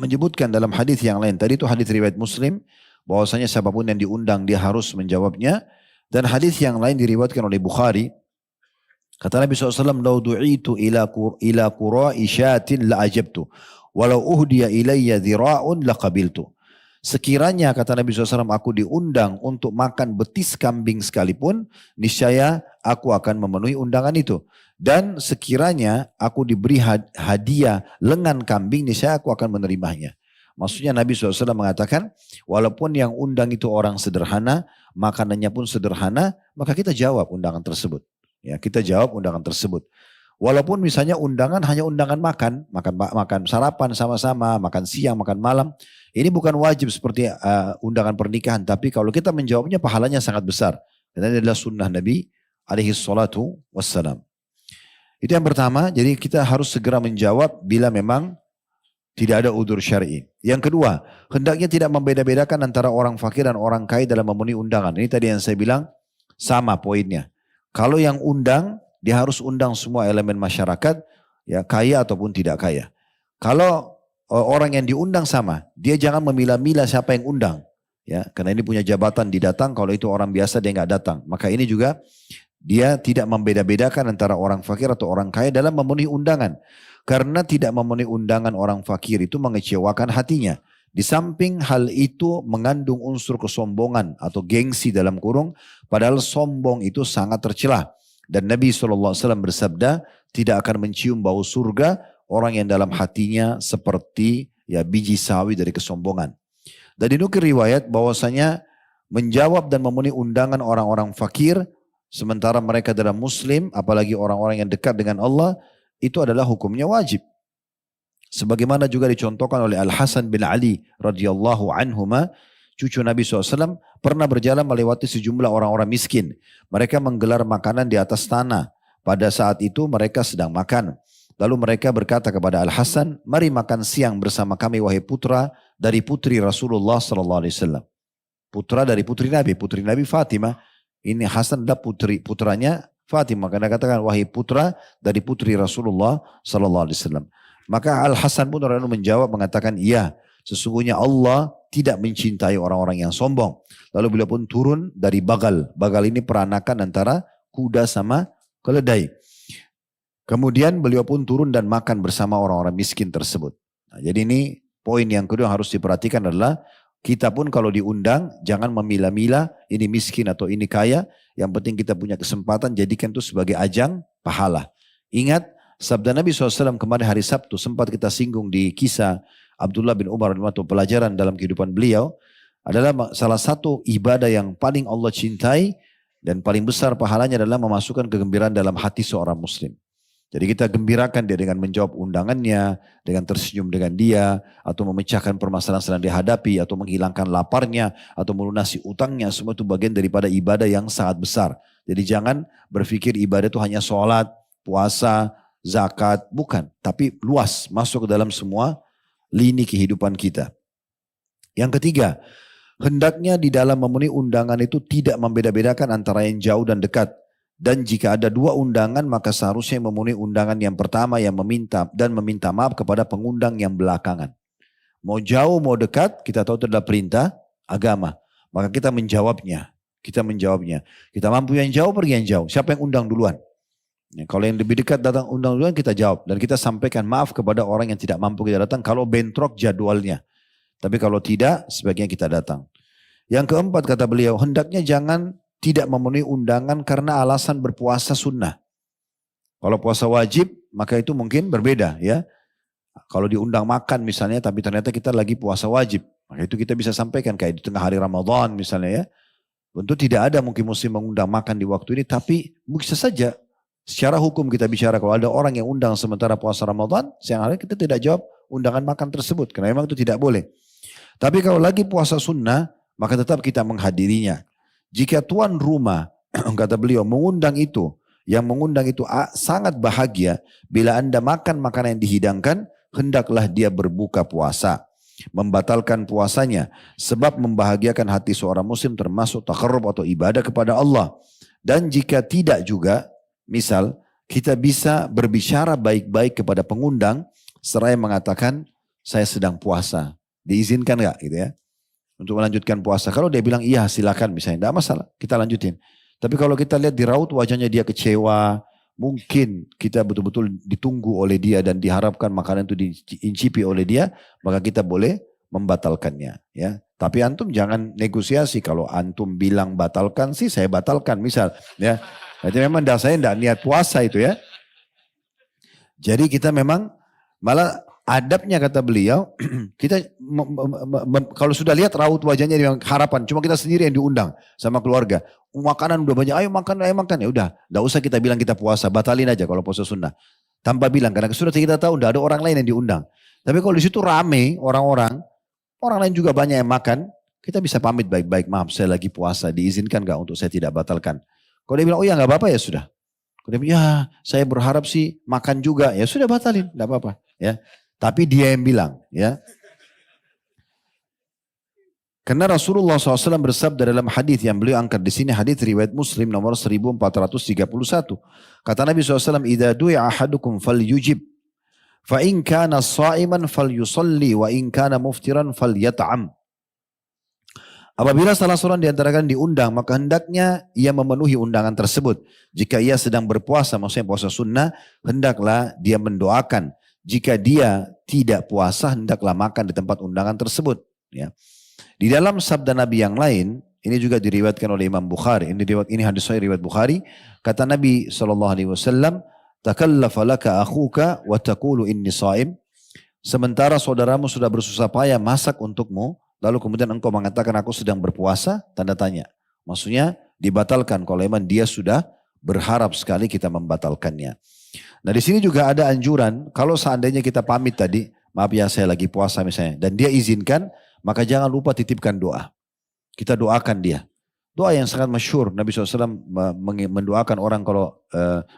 menyebutkan dalam hadis yang lain, tadi itu hadis riwayat Muslim, bahwasanya siapapun yang diundang dia harus menjawabnya. Dan hadis yang lain diriwayatkan oleh Bukhari. Kata Nabi SAW, "Lau du'itu ila qura'i syatin la ajabtu, walau uhdiya ilayya dhira'un la qabiltu." Sekiranya kata Nabi SAW, aku diundang untuk makan betis kambing sekalipun, niscaya aku akan memenuhi undangan itu. Dan sekiranya aku diberi hadiah lengan kambing, niscaya aku akan menerimanya. Maksudnya Nabi SAW mengatakan, walaupun yang undang itu orang sederhana, makanannya pun sederhana, maka kita jawab undangan tersebut. Ya, kita jawab undangan tersebut. Walaupun misalnya undangan hanya undangan makan sarapan sama-sama, makan siang, makan malam. Ini bukan wajib seperti undangan pernikahan, tapi kalau kita menjawabnya pahalanya sangat besar. Dan ini adalah sunnah Nabi alaihi salatu wassalam. Itu yang pertama, jadi kita harus segera menjawab bila memang tidak ada udzur syar'i. Yang kedua, hendaknya tidak membeda-bedakan antara orang fakir dan orang kaya dalam memenuhi undangan. Ini tadi yang saya bilang sama poinnya. Kalau yang undang, dia harus undang semua elemen masyarakat, ya kaya ataupun tidak kaya. Kalau orang yang diundang sama, dia jangan memilah-milah siapa yang undang. Ya, karena ini punya jabatan didatang, kalau itu orang biasa dia nggak datang. Maka ini juga dia tidak membeda-bedakan antara orang fakir atau orang kaya dalam memenuhi undangan. Karena tidak memenuhi undangan orang fakir itu mengecewakan hatinya. Di samping hal itu mengandung unsur kesombongan atau gengsi dalam kurung, padahal sombong itu sangat tercela. Dan Nabi SAW bersabda, tidak akan mencium bau surga orang yang dalam hatinya seperti ya biji sawi dari kesombongan. Dan dinukil riwayat bahwasanya menjawab dan memenuhi undangan orang-orang fakir, sementara mereka adalah muslim, apalagi orang-orang yang dekat dengan Allah, itu adalah hukumnya wajib. Sebagaimana juga dicontohkan oleh Al-Hasan bin Ali radhiyallahu anhuma, cucu Nabi SAW pernah berjalan melewati sejumlah orang-orang miskin. Mereka menggelar makanan di atas tanah. Pada saat itu mereka sedang makan. Lalu mereka berkata kepada Al-Hasan, mari makan siang bersama kami wahai putra dari putri Rasulullah SAW. Putra dari putri Nabi Fatimah. Ini Hasan adalah putranya Fatimah. Karena katakan wahai putra dari putri Rasulullah SAW. Maka Al-Hasan pun menjawab mengatakan, iya, sesungguhnya Allah tidak mencintai orang-orang yang sombong. Lalu beliau pun turun dari bagal. Bagal ini peranakan antara kuda sama keledai. Kemudian beliau pun turun dan makan bersama orang-orang miskin tersebut. Nah, jadi ini poin yang kedua yang harus diperhatikan adalah kita pun kalau diundang jangan memilah-milah ini miskin atau ini kaya. Yang penting kita punya kesempatan jadikan itu sebagai ajang pahala. Ingat sabda Nabi SAW kemarin hari Sabtu sempat kita singgung di kisah Abdullah bin Umar atau pelajaran dalam kehidupan beliau. Adalah salah satu ibadah yang paling Allah cintai dan paling besar pahalanya adalah memasukkan kegembiraan dalam hati seorang muslim. Jadi kita gembirakan dia dengan menjawab undangannya, dengan tersenyum dengan dia, atau memecahkan permasalahan yang sedang dihadapi, atau menghilangkan laparnya, atau melunasi utangnya. Semua itu bagian daripada ibadah yang sangat besar. Jadi jangan berpikir ibadah itu hanya sholat, puasa, zakat, bukan. Tapi luas, masuk ke dalam semua lini kehidupan kita. Yang ketiga, hendaknya di dalam memenuhi undangan itu tidak membeda-bedakan antara yang jauh dan dekat. Dan jika ada dua undangan maka seharusnya memenuhi undangan yang pertama yang meminta maaf kepada pengundang yang belakangan. Mau jauh mau dekat kita tahu itu adalah perintah agama. Maka kita menjawabnya. Kita mampu yang jauh pergi yang jauh. Siapa yang undang duluan? Ya, kalau yang lebih dekat datang undang duluan kita jawab. Dan kita sampaikan maaf kepada orang yang tidak mampu kita datang kalau bentrok jadwalnya. Tapi kalau tidak sebaiknya kita datang. Yang keempat kata beliau hendaknya jangan tidak memenuhi undangan karena alasan berpuasa sunnah. Kalau puasa wajib maka itu mungkin berbeda ya. Kalau diundang makan misalnya tapi ternyata kita lagi puasa wajib. Maka itu kita bisa sampaikan kayak di tengah hari Ramadan misalnya ya. Tentu tidak ada mungkin muslim mengundang makan di waktu ini tapi bisa saja. Secara hukum kita bicara kalau ada orang yang undang sementara puasa Ramadan. Siang hari kita tidak jawab undangan makan tersebut. Karena memang itu tidak boleh. Tapi kalau lagi puasa sunnah maka tetap kita menghadirinya. Jika tuan rumah, kata beliau, yang mengundang itu sangat bahagia bila Anda makan makanan yang dihidangkan, hendaklah dia berbuka puasa. Membatalkan puasanya, sebab membahagiakan hati seorang muslim termasuk taqarrub atau ibadah kepada Allah. Dan jika tidak juga, misal, kita bisa berbicara baik-baik kepada pengundang, seraya mengatakan, saya sedang puasa. Diizinkan gak gitu ya? Untuk melanjutkan puasa. Kalau dia bilang iya silakan misalnya, tidak masalah, kita lanjutin. Tapi kalau kita lihat di raut wajahnya dia kecewa, mungkin kita betul-betul ditunggu oleh dia dan diharapkan makanan itu diincipi oleh dia, maka kita boleh membatalkannya. Ya. Tapi antum jangan negosiasi, kalau antum bilang batalkan sih saya batalkan misal. Ya. Jadi memang dasarnya tidak niat puasa itu ya. Jadi kita memang malah adabnya kata beliau, kita kalau sudah lihat raut wajahnya yang harapan, cuma kita sendiri yang diundang sama keluarga. Makanan udah banyak, ayo makan. Ya udah, enggak usah kita bilang kita puasa, batalin aja kalau puasa sunnah. Tanpa bilang, karena sudah kita tahu udah ada orang lain yang diundang. Tapi kalau di situ rame orang lain juga banyak yang makan, kita bisa pamit baik-baik, maaf saya lagi puasa, diizinkan enggak untuk saya tidak batalkan. Kalau dia bilang, oh ya enggak apa-apa ya sudah. Kalau dia bilang, ya saya berharap sih makan juga, ya sudah batalin, enggak apa-apa. Ya. Tapi dia yang bilang, ya. Karena Rasulullah SAW bersabda dalam hadis yang beliau angkat di sini, hadis riwayat Muslim nomor 1431. Kata Nabi SAW, "Idza du'a ahadukum falyujib, fa in kana sha'iman falyusalli wa in kana muftiran falyat'am." Apabila salah seorang di antara kalian diundang, maka hendaknya ia memenuhi undangan tersebut. Jika ia sedang berpuasa, maksudnya puasa sunnah, hendaklah dia mendoakan. Jika dia tidak puasa, hendaklah makan di tempat undangan tersebut. Ya. Di dalam sabda Nabi yang lain, ini juga diriwayatkan oleh Imam Bukhari. Ini hadis sahih riwayat Bukhari. Kata Nabi SAW, "Takallafa laka akhuka wa taqulu inni shaim." Sementara saudaramu sudah bersusah payah masak untukmu, lalu kemudian engkau mengatakan aku sedang berpuasa, tanda tanya. Maksudnya dibatalkan kalau memang dia sudah berharap sekali kita membatalkannya. Nah di sini juga ada anjuran, kalau seandainya kita pamit tadi, maaf ya saya lagi puasa misalnya, dan dia izinkan, maka jangan lupa titipkan doa. Kita doakan dia. Doa yang sangat masyhur, Nabi SAW mendoakan orang kalau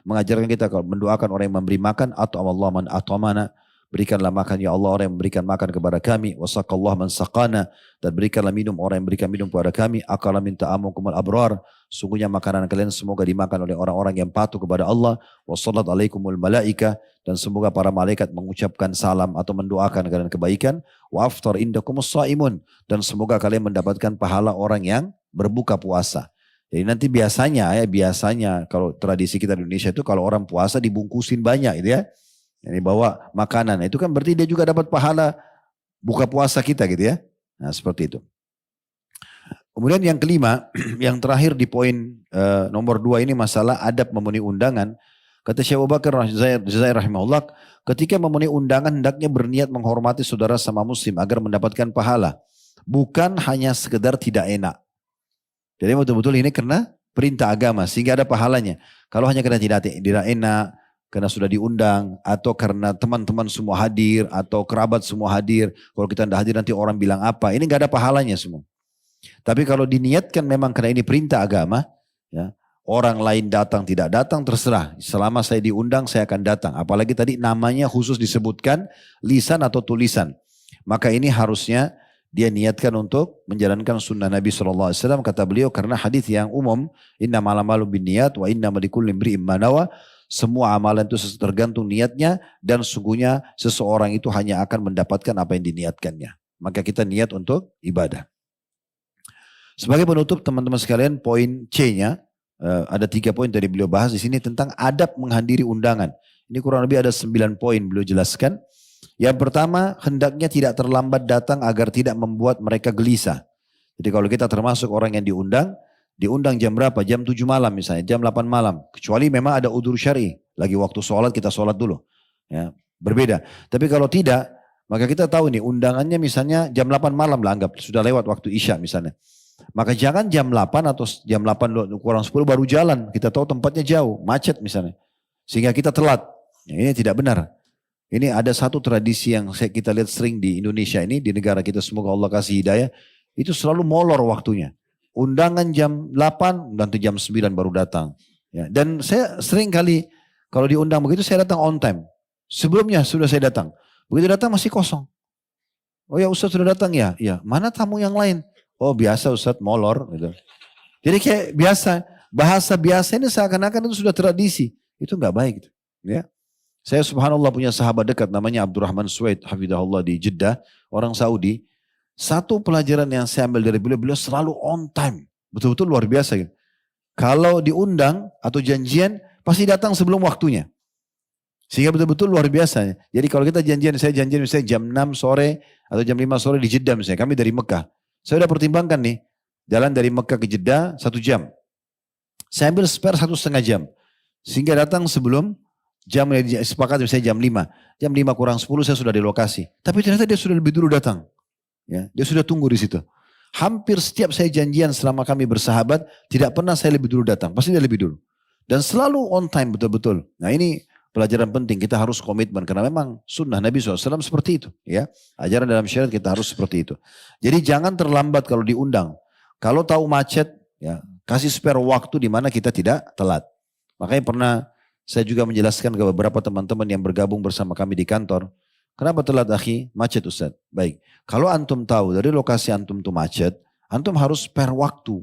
mengajarkan kita kalau mendoakan orang yang memberi makan, atau Allah man atamana, berikanlah makan ya Allah orang yang memberikan makan kepada kami, wasaqallah man saqana, dan berikanlah minum orang yang memberikan minum kepada kami, akala min ta'amukumul abrar, sungguhnya makanan kalian semoga dimakan oleh orang-orang yang patuh kepada Allah, wassallat alaikumul malaika, dan semoga para malaikat mengucapkan salam atau mendoakan kalian kebaikan, wa aftar indakumus shaimun, dan semoga kalian mendapatkan pahala orang yang berbuka puasa. Jadi nanti biasanya kalau tradisi kita di Indonesia itu kalau orang puasa dibungkusin banyak gitu ya. Ini bawa makanan, itu kan berarti dia juga dapat pahala buka puasa kita gitu ya. Nah seperti itu. Kemudian yang kelima, yang terakhir di poin nomor 2 ini masalah adab memenuhi undangan. Kata Syekh Abu Bakar Jazair rahimahullah, ketika memenuhi undangan hendaknya berniat menghormati saudara sama muslim agar mendapatkan pahala. Bukan hanya sekedar tidak enak. Jadi betul-betul ini karena perintah agama sehingga ada pahalanya. Kalau hanya karena tidak enak, karena sudah diundang, atau karena teman-teman semua hadir, atau kerabat semua hadir. Kalau kita tidak hadir nanti orang bilang apa, ini gak ada pahalanya semua. Tapi kalau diniatkan memang karena ini perintah agama, ya, orang lain datang tidak datang terserah. Selama saya diundang saya akan datang. Apalagi tadi namanya khusus disebutkan lisan atau tulisan. Maka ini harusnya dia niatkan untuk menjalankan sunnah Nabi SAW. Kata beliau karena hadis yang umum, innamal a'malu binniyat wa innamal likulli imri'in ma nawa. Semua amalan itu tergantung niatnya dan sungguhnya seseorang itu hanya akan mendapatkan apa yang diniatkannya. Maka kita niat untuk ibadah. Sebagai penutup teman-teman sekalian, poin C-nya ada 3 poin tadi beliau bahas di sini tentang adab menghadiri undangan. Ini kurang lebih ada 9 poin beliau jelaskan. Yang pertama, hendaknya tidak terlambat datang agar tidak membuat mereka gelisah. Jadi kalau kita termasuk orang yang diundang jam berapa? Jam 7 malam misalnya, jam 8 malam. Kecuali memang ada udzur syar'i. Lagi waktu sholat kita sholat dulu. Ya, berbeda. Tapi kalau tidak, maka kita tahu nih undangannya misalnya jam 8 malam lah anggap. Sudah lewat waktu isya misalnya. Maka jangan jam 8 atau jam 8 kurang 10 baru jalan. Kita tahu tempatnya jauh, macet misalnya. Sehingga kita telat. Ya, ini tidak benar. Ini ada satu tradisi yang kita lihat sering di Indonesia ini, di negara kita semoga Allah kasih hidayah. Itu selalu molor waktunya. Undangan jam 8, nanti jam 9 baru datang. Ya, dan saya sering kali kalau diundang begitu saya datang on time. Sebelumnya sudah saya datang. Begitu datang masih kosong. Oh ya Ustaz sudah datang ya? Ya. Mana tamu yang lain? Oh biasa Ustaz molor. Gitu. Jadi kayak biasa. Bahasa biasa ini seakan-akan itu sudah tradisi. Itu nggak baik. Gitu. Ya. Saya subhanallah punya sahabat dekat namanya Abdurrahman Suwaid. Hafidahullah di Jeddah. Orang Saudi. Satu pelajaran yang saya ambil dari beliau selalu on time. Betul-betul luar biasa. Gitu. Kalau diundang atau janjian, pasti datang sebelum waktunya. Sehingga betul-betul luar biasa. Jadi kalau kita saya janjian misalnya jam 6 sore atau jam 5 sore di Jeddah misalnya. Kami dari Mekah. Saya sudah pertimbangkan nih, jalan dari Mekah ke Jeddah 1 jam. Saya ambil spare 1,5 jam. Sehingga datang sebelum jam, sepakat misalnya jam 5. Jam 5 kurang 10 saya sudah di lokasi. Tapi ternyata dia sudah lebih dulu datang. Ya, dia sudah tunggu di situ. Hampir setiap saya janjian selama kami bersahabat, tidak pernah saya lebih dulu datang. Pasti dia lebih dulu. Dan selalu on time betul-betul. Nah ini pelajaran penting, kita harus komitmen. Karena memang sunnah Nabi SAW seperti itu. Ya, ajaran dalam syariat kita harus seperti itu. Jadi jangan terlambat kalau diundang. Kalau tahu macet, ya kasih spare waktu di mana kita tidak telat. Makanya pernah saya juga menjelaskan ke beberapa teman-teman yang bergabung bersama kami di kantor. Kenapa telat akhi? Macet Ustaz. Baik. Kalau antum tahu dari lokasi antum itu macet, antum harus spare waktu.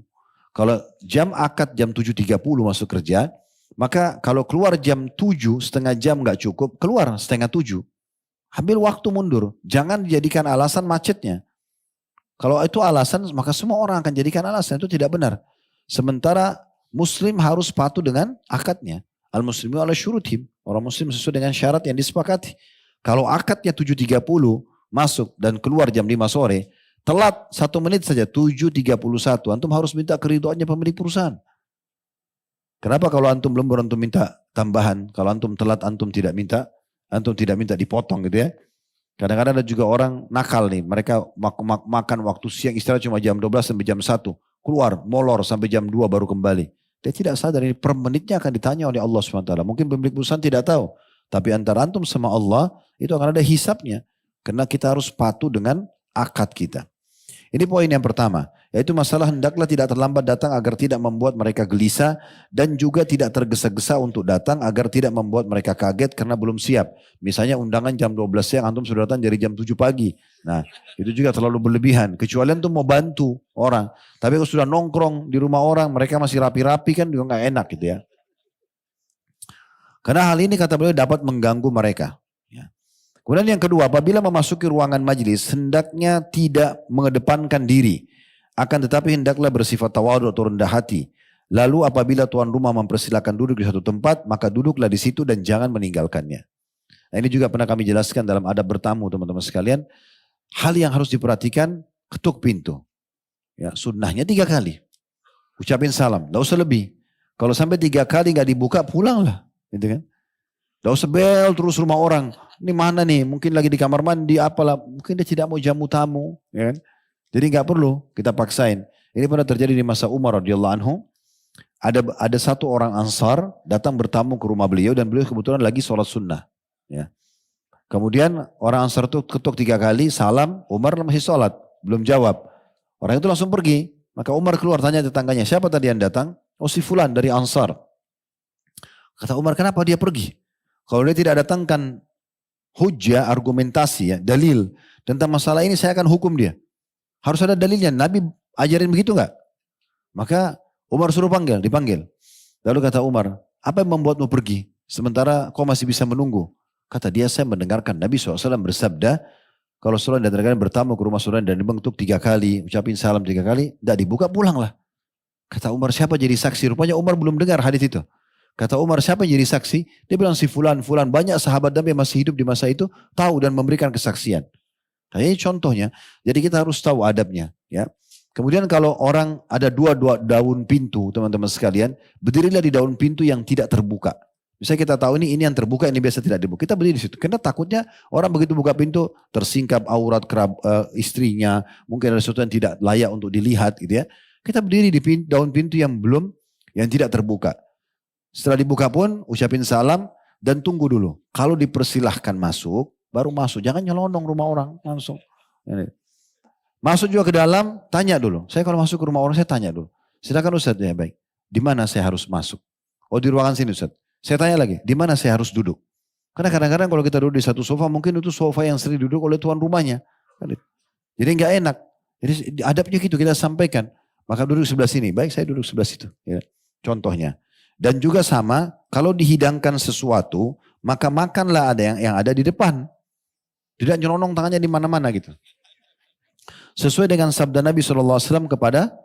Kalau jam akad jam 7.30 masuk kerja, maka kalau keluar jam 7, setengah jam gak cukup, keluar setengah 7. Ambil waktu mundur. Jangan dijadikan alasan macetnya. Kalau itu alasan, maka semua orang akan jadikan alasan. Itu tidak benar. Sementara muslim harus patuh dengan akadnya. Al-muslimu ala syurutim. Orang muslim sesuai dengan syarat yang disepakati. Kalau akadnya 7.30 masuk dan keluar jam 5 sore, telat 1 menit saja 7.31, antum harus minta keridhoannya pemilik perusahaan. Kenapa kalau antum lembur antum minta tambahan, kalau antum telat antum tidak minta dipotong gitu ya. Kadang-kadang ada juga orang nakal nih, mereka makan waktu siang istirahat cuma jam 12 sampai jam 1, keluar molor sampai jam 2 baru kembali. Dia tidak sadar ini per menitnya akan ditanya oleh Allah SWT. Mungkin pemilik perusahaan tidak tahu, tapi antara antum sama Allah itu akan ada hisapnya. Karena kita harus patuh dengan akad kita. Ini poin yang pertama, yaitu masalah hendaklah tidak terlambat datang agar tidak membuat mereka gelisah dan juga tidak tergesa-gesa untuk datang agar tidak membuat mereka kaget karena belum siap. Misalnya undangan jam 12 siang, antum sudah datang dari jam 7 pagi. Nah, itu juga terlalu berlebihan. Kecuali antum mau bantu orang. Tapi kalau sudah nongkrong di rumah orang, mereka masih rapi-rapi kan juga nggak enak gitu ya. Karena hal ini kata beliau dapat mengganggu mereka. Kemudian yang kedua, apabila memasuki ruangan majelis, hendaknya tidak mengedepankan diri. Akan tetapi hendaklah bersifat tawadhu atau rendah hati. Lalu apabila tuan rumah mempersilakan duduk di satu tempat, maka duduklah di situ dan jangan meninggalkannya. Nah, ini juga pernah kami jelaskan dalam adab bertamu teman-teman sekalian. Hal yang harus diperhatikan, ketuk pintu. Ya, sunnahnya 3 kali. Ucapin salam, tidak usah lebih. Kalau sampai 3 kali nggak dibuka, pulanglah. Gitu kan? Tidak usah bel terus rumah orang. Ini mana nih? Mungkin lagi di kamar mandi, apalah. Mungkin dia tidak mau jamu tamu. Ya kan? Jadi nggak perlu kita paksain. Ini pernah terjadi di masa Umar radhiyallahu anhu. Ada satu orang Ansar datang bertamu ke rumah beliau dan beliau kebetulan lagi sholat sunnah. Ya. Kemudian orang Ansar itu ketuk 3 kali, salam, Umar masih sholat, belum jawab. Orang itu langsung pergi. Maka Umar keluar tanya tetangganya, siapa tadi yang datang? Oh si fulan dari Ansar. Kata Umar, kenapa dia pergi? Kalau dia tidak datangkan hujah, argumentasi ya, dalil tentang masalah ini saya akan hukum dia. Harus ada dalilnya. Nabi ajarin begitu enggak? Maka Umar suruh dipanggil. Lalu kata Umar, apa yang membuatmu pergi? Sementara kau masih bisa menunggu. Kata dia, saya mendengarkan Nabi SAW bersabda, kalau saudara dan rekan bertamu ke rumah saudara dan dibentuk 3 kali, ucapin salam 3 kali, tidak dibuka pulanglah. Kata Umar, siapa jadi saksi? Rupanya Umar belum dengar hadis itu. Kata Umar, siapa yang jadi saksi? Dia bilang si fulan. Banyak sahabat Nabi yang masih hidup di masa itu tahu dan memberikan kesaksian. Nah, ini contohnya. Jadi kita harus tahu adabnya. Ya. Kemudian kalau orang ada 2 daun pintu, teman-teman sekalian, berdirilah di daun pintu yang tidak terbuka. Misalnya kita tahu ini yang terbuka, ini biasa tidak dibuka. Kita berdiri di situ. Karena takutnya orang begitu buka pintu tersingkap aurat istrinya, mungkin ada sesuatu yang tidak layak untuk dilihat, gitu ya. Kita berdiri di daun pintu yang tidak terbuka. Setelah dibuka pun ucapin salam dan tunggu dulu. Kalau dipersilahkan masuk, baru masuk. Jangan nyelonong rumah orang langsung. Masuk juga ke dalam, tanya dulu. Saya kalau masuk ke rumah orang, saya tanya dulu. Silakan Ustaz, ya baik. Di mana saya harus masuk? Oh di ruangan sini Ustaz. Saya tanya lagi, di mana saya harus duduk? Karena kadang-kadang kalau kita duduk di satu sofa, mungkin itu sofa yang sering duduk oleh tuan rumahnya. Jadi nggak enak. Jadi adabnya gitu kita sampaikan. Maka duduk sebelah sini. Baik, saya duduk sebelah situ. Ya. Contohnya. Dan juga sama, kalau dihidangkan sesuatu, maka makanlah ada yang ada di depan. Tidak nyelonong tangannya di mana-mana gitu. Sesuai dengan sabda Nabi SAW kepada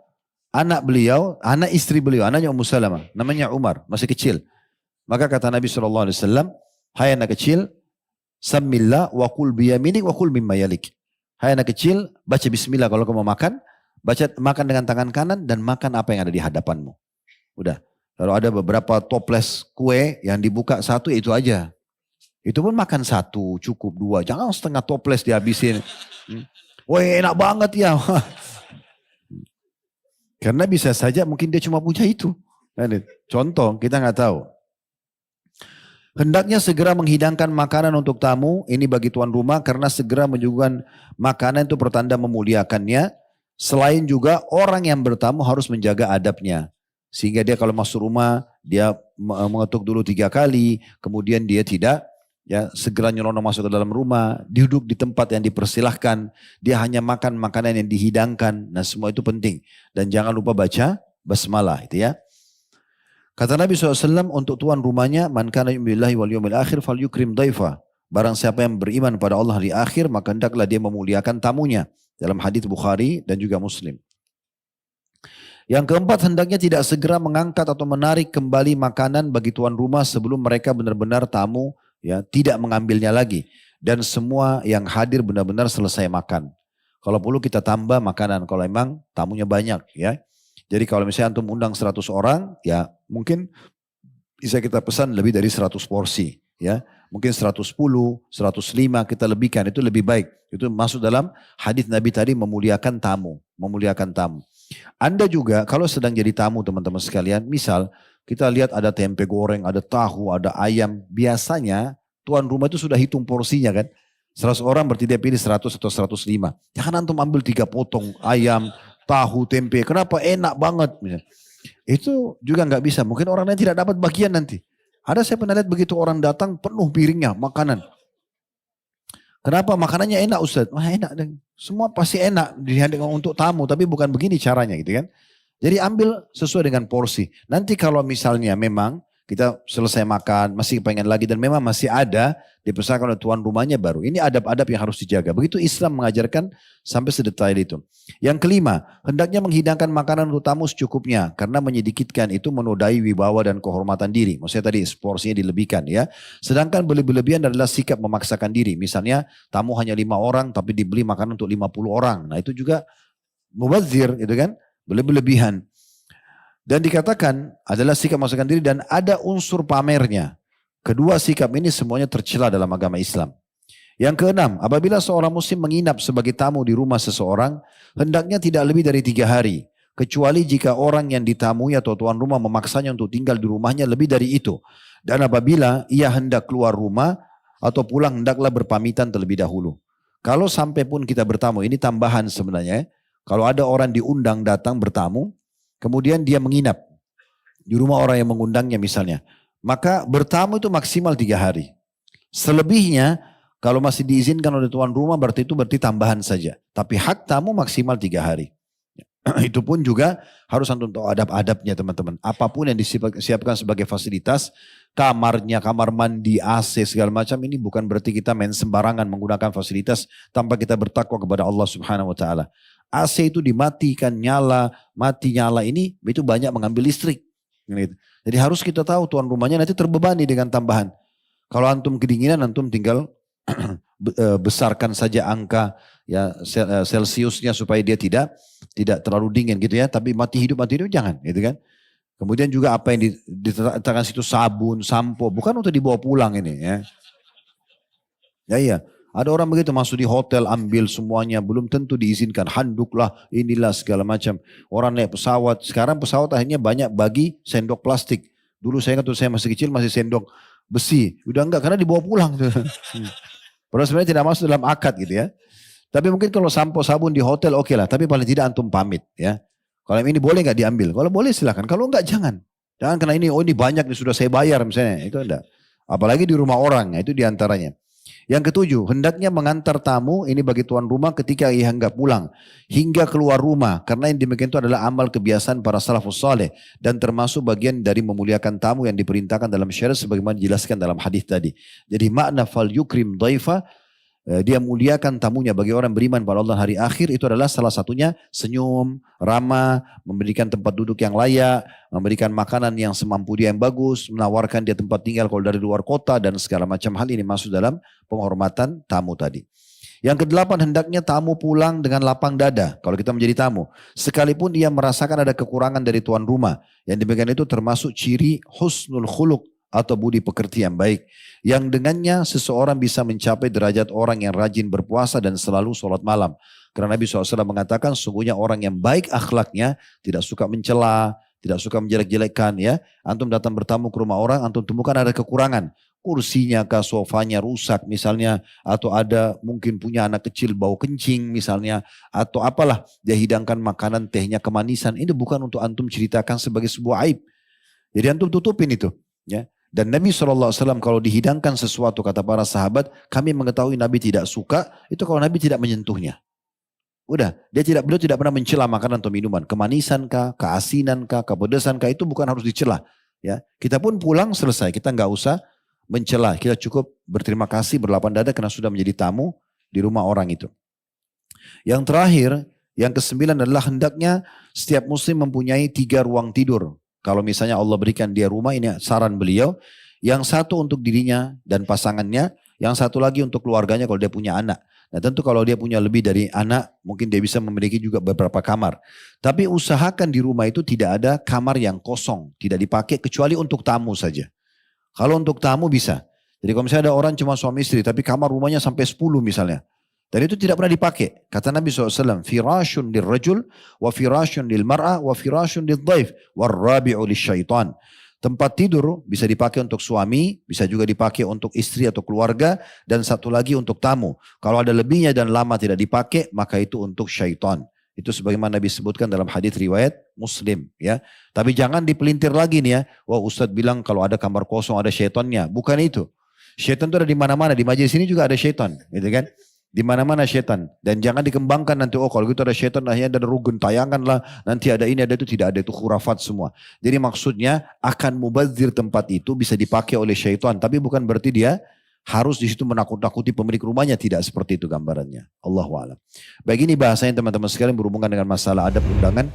anak beliau, anak istri beliau, anaknya Ummu Salamah, namanya Umar, masih kecil. Maka kata Nabi SAW, hai anak kecil, Sammillah wa kul biyaminik wa kul mimma yalik. Hai anak kecil, baca bismillah kalau kamu mau makan, makan dengan tangan kanan dan makan apa yang ada di hadapanmu. Udah. Kalau ada beberapa toples kue yang dibuka satu itu aja. Itu pun makan 1, cukup 2. Jangan setengah toples dihabisin. Wah enak banget ya. Karena bisa saja mungkin dia cuma punya itu. Contoh kita nggak tahu. Hendaknya segera menghidangkan makanan untuk tamu. Ini bagi tuan rumah karena segera menyuguhkan makanan itu pertanda memuliakannya. Selain juga orang yang bertamu harus menjaga adabnya. Sehingga dia kalau masuk rumah, dia mengetuk dulu 3 kali, kemudian dia tidak segera nyelonong masuk ke dalam rumah, duduk di tempat yang dipersilahkan, dia hanya makan makanan yang dihidangkan. Nah semua itu penting. Dan jangan lupa baca basmalah itu ya. Kata Nabi SAW untuk tuan rumahnya, man kana yu'minu billahi wal yawmil akhir falyukrim dhaifa. Barang siapa yang beriman pada Allah hari akhir, maka hendaklah dia memuliakan tamunya. Dalam hadis Bukhari dan juga Muslim. Yang keempat, hendaknya tidak segera mengangkat atau menarik kembali makanan bagi tuan rumah sebelum mereka benar-benar tamu ya tidak mengambilnya lagi. Dan semua yang hadir benar-benar selesai makan. Kalau perlu kita tambah makanan kalau memang tamunya banyak ya. Jadi kalau misalnya antum undang 100 orang ya mungkin bisa kita pesan lebih dari 100 porsi ya. Mungkin 110, 105 kita lebihkan itu lebih baik. Itu masuk dalam hadis Nabi tadi memuliakan tamu, memuliakan tamu. Anda juga kalau sedang jadi tamu teman-teman sekalian, misal kita lihat ada tempe goreng, ada tahu, ada ayam, biasanya tuan rumah itu sudah hitung porsinya kan. 100 orang berarti dia pilih 100 atau 105. Jangan antum ambil 3 potong ayam, tahu, tempe. Kenapa enak banget. Itu juga nggak bisa. Mungkin orang lain tidak dapat bagian nanti. Ada saya pernah lihat begitu orang datang penuh piringnya makanan. Kenapa makanannya enak Ustaz? Wah enak. Semua pasti enak dihadirkan untuk tamu. Tapi bukan begini caranya gitu kan. Jadi ambil sesuai dengan porsi. Nanti kalau misalnya memang kita selesai makan, masih pengen lagi dan memang masih ada, dipesankan oleh tuan rumahnya baru. Ini adab-adab yang harus dijaga. Begitu Islam mengajarkan sampai sedetail itu. Yang kelima, hendaknya menghidangkan makanan untuk tamu secukupnya. Karena menyedikitkan itu menodai wibawa dan kehormatan diri. Maksudnya tadi porsinya dilebihkan ya. Sedangkan berlebihan adalah sikap memaksakan diri. Misalnya tamu hanya 5 orang tapi dibeli makanan untuk 50 orang. Nah itu juga mubazir gitu kan. Berlebihan. Dan dikatakan adalah sikap memaksakan diri dan ada unsur pamernya. Kedua sikap ini semuanya tercela dalam agama Islam. Yang keenam, apabila seorang muslim menginap sebagai tamu di rumah seseorang, hendaknya tidak lebih dari 3 hari. Kecuali jika orang yang ditamui atau tuan rumah memaksanya untuk tinggal di rumahnya lebih dari itu. Dan apabila ia hendak keluar rumah atau pulang hendaklah berpamitan terlebih dahulu. Kalau sampai pun kita bertamu, ini tambahan sebenarnya. Kalau ada orang diundang datang bertamu, kemudian dia menginap di rumah orang yang mengundangnya misalnya. Maka bertamu itu maksimal 3 hari. Selebihnya kalau masih diizinkan oleh tuan rumah berarti tambahan saja. Tapi hak tamu maksimal 3 hari. Itu pun juga harus untuk adab-adabnya teman-teman. Apapun yang disiapkan sebagai fasilitas, kamarnya, kamar mandi, AC segala macam ini bukan berarti kita main sembarangan menggunakan fasilitas tanpa kita bertakwa kepada Allah Subhanahu wa taala. AC itu dimatikan, mati nyala ini itu banyak mengambil listrik. Jadi harus kita tahu tuan rumahnya nanti terbebani dengan tambahan. Kalau antum kedinginan antum tinggal besarkan saja angka ya Celsiusnya supaya dia tidak terlalu dingin gitu ya. Tapi mati hidup jangan gitu kan. Kemudian juga apa yang diletakkan situ sabun, sampo bukan untuk dibawa pulang ini ya. Ya iya. Ada orang begitu masuk di hotel ambil semuanya belum tentu diizinkan handuk lah inilah segala macam. Orang naik pesawat sekarang pesawat akhirnya banyak bagi sendok plastik. Dulu saya ingat waktu saya masih kecil masih sendok besi. Udah enggak karena dibawa pulang. Padahal sebenarnya tidak masuk dalam akad gitu ya. Tapi mungkin kalau sampo sabun di hotel oke lah. Tapi paling tidak antum pamit ya. Kalau ini boleh nggak diambil? Kalau boleh silakan. Kalau enggak jangan. Jangan karena ini ini banyak nih sudah saya bayar misalnya. Itu enggak. Apalagi di rumah orang itu diantaranya. Yang ketujuh, hendaknya mengantar tamu ini bagi tuan rumah ketika ia hendak pulang hingga keluar rumah karena yang demikian itu adalah amal kebiasaan para salafus saleh dan termasuk bagian dari memuliakan tamu yang diperintahkan dalam syariat sebagaimana dijelaskan dalam hadis tadi. Jadi makna fal yukrim dhaifa dia muliakan tamunya bagi orang beriman pada Allah hari akhir itu adalah salah satunya senyum, ramah, memberikan tempat duduk yang layak, memberikan makanan yang semampu dia yang bagus, menawarkan dia tempat tinggal kalau dari luar kota dan segala macam hal ini masuk dalam penghormatan tamu tadi. Yang kedelapan hendaknya tamu pulang dengan lapang dada kalau kita menjadi tamu. Sekalipun ia merasakan ada kekurangan dari tuan rumah. Yang demikian itu termasuk ciri husnul khuluq atau budi pekerti yang baik. Yang dengannya seseorang bisa mencapai derajat orang yang rajin berpuasa dan selalu sholat malam. Karena Nabi SAW mengatakan sungguhnya orang yang baik akhlaknya tidak suka mencela, tidak suka menjelek-jelekkan ya. Antum datang bertamu ke rumah orang, antum temukan ada kekurangan. Kursinya kah, sofanya rusak misalnya. Atau ada mungkin punya anak kecil bau kencing misalnya. Atau apalah dia hidangkan makanan, tehnya kemanisan. Ini bukan untuk antum ceritakan sebagai sebuah aib. Jadi antum tutupin itu ya. Dan Nabi SAW kalau dihidangkan sesuatu kata para sahabat, kami mengetahui Nabi tidak suka, itu kalau Nabi tidak menyentuhnya. Udah, beliau tidak pernah mencela makanan atau minuman. Kemanisan kah, keasinan kah, kepedesan kah, itu bukan harus dicela. Ya, kita pun pulang selesai, kita nggak usah mencela. Kita cukup berterima kasih berlapang dada karena sudah menjadi tamu di rumah orang itu. Yang terakhir, yang kesembilan adalah hendaknya setiap muslim mempunyai 3 ruang tidur. Kalau misalnya Allah berikan dia rumah, ini saran beliau. Yang satu untuk dirinya dan pasangannya, yang satu lagi untuk keluarganya kalau dia punya anak. Nah tentu kalau dia punya lebih dari anak, mungkin dia bisa memiliki juga beberapa kamar. Tapi usahakan di rumah itu tidak ada kamar yang kosong, tidak dipakai kecuali untuk tamu saja. Kalau untuk tamu bisa. Jadi kalau misalnya ada orang cuma suami istri, tapi kamar rumahnya sampai 10 misalnya. Dan itu tidak pernah dipakai. Kata Nabi SAW, firashun lil rajul, wa firashun lil mar'a, wa firashun lil dhaif, wa rabi'u lil syaitan. Tempat tidur bisa dipakai untuk suami, bisa juga dipakai untuk istri atau keluarga, dan satu lagi untuk tamu. Kalau ada lebihnya dan lama tidak dipakai, maka itu untuk syaitan. Itu sebagaimana Nabi sebutkan dalam hadis riwayat Muslim, ya. Tapi jangan dipelintir lagi nih ya. Wah, Ustadz bilang kalau ada kamar kosong ada syaitannya. Bukan itu. Syaitan itu ada di mana-mana. Di majelis ini juga ada syaitan, gitu kan? Di mana-mana syaitan. Dan jangan dikembangkan nanti, oh kalau gitu ada syaitan, akhirnya ada rugun tayangan lah, nanti ada ini, ada itu. Tidak ada, itu khurafat semua. Jadi maksudnya akan mubazir tempat itu bisa dipakai oleh syaitan. Tapi bukan berarti dia harus di situ menakut-nakuti pemilik rumahnya. Tidak seperti itu gambarannya. Allahu a'lam. Baik, ini bahasanya teman-teman sekalian berhubungan dengan masalah adab undangan.